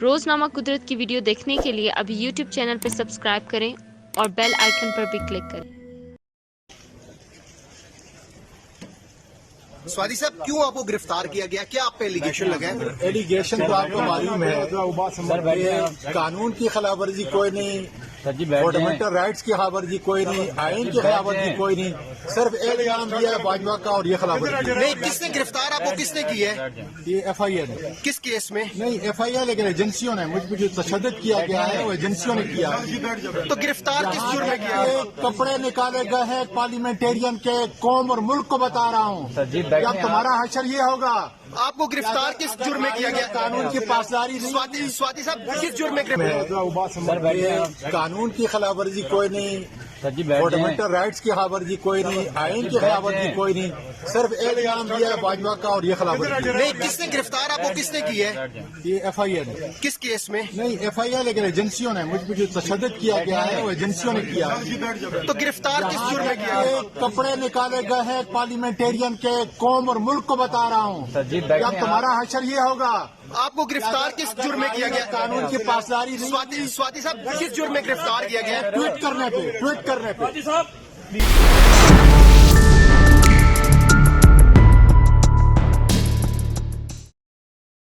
روزنامہ قدرت کی ویڈیو دیکھنے کے لیے ابھی یوٹیوب چینل پر سبسکرائب کریں اور بیل آئیکن پر بھی کلک کریں۔ سوادی صاحب کیوں آپ کو گرفتار کیا گیا؟ کیا آپ پہ ایلیگیشن لگا ہے؟ ایلیگیشن تو آپ کو معلوم ہے کہ قانون کی خلاف ورزی کوئی نہیں، فنڈامنٹل رائٹس کی خلاف ورزی کوئی نہیں، آئین کی خلاف ورزی کوئی نہیں، صرف ایک الزام دیا ہے باجوہ کا اور یہ خلاف ورزی نہیں، کس نے گرفتار آپ کو کس نے کی ہے؟ یہ ایف آئی اے نے، کس کیس میں؟ نہیں ایف آئی اے لیکن ایجنسیوں نے، مجھ پہ جو تشدد کیا گیا ہے وہ ایجنسیوں نے کیا ہے۔ تو گرفتار کس جرم میں کیا ہے؟ کپڑے نکالے گئے ہیں پارلیمنٹیرین کے، قوم اور ملک کو بتا رہا ہوں کہ اب تمہارا حشر یہ ہوگا۔ آپ کو گرفتار کس جرم میں کیا گیا؟ قانون کی پاسداری نہیں، سوادی صاحب کس جرم میں گرفتار؟ قانون کی خلاف ورزی کوئی نہیں، فنڈامنٹل رائٹس کی خلاف ورزی کوئی نہیں، آئین کی خلاف ورزی کوئی نہیں، صرف ایک الزام دیا ہے باجوہ کا اور یہ خلاف ورزی نہیں، کس نے گرفتار آپ کو کس نے کی ہے؟ یہ ایف آئی اے نے، کس کیس میں؟ نہیں ایف آئی اے لیکن ایجنسیوں نے، مجھ پہ جو تشدد کیا گیا ہے وہ ایجنسیوں نے کیا ہے۔ تو گرفتار کس جرم میں کیا ہے؟ کپڑے نکالے گئے ہیں پارلیمنٹیرین کے، قوم اور ملک کو بتا رہا ہوں کہ اب تمہارا حشر یہ ہوگا۔ آپ کو گرفتار کس جرم میں کیا گیا؟ قانون کی پاسداری نہیں، سوادی صاحب کس جرم میں گرفتار کیا گیا؟ ٹویٹ کرنے پہ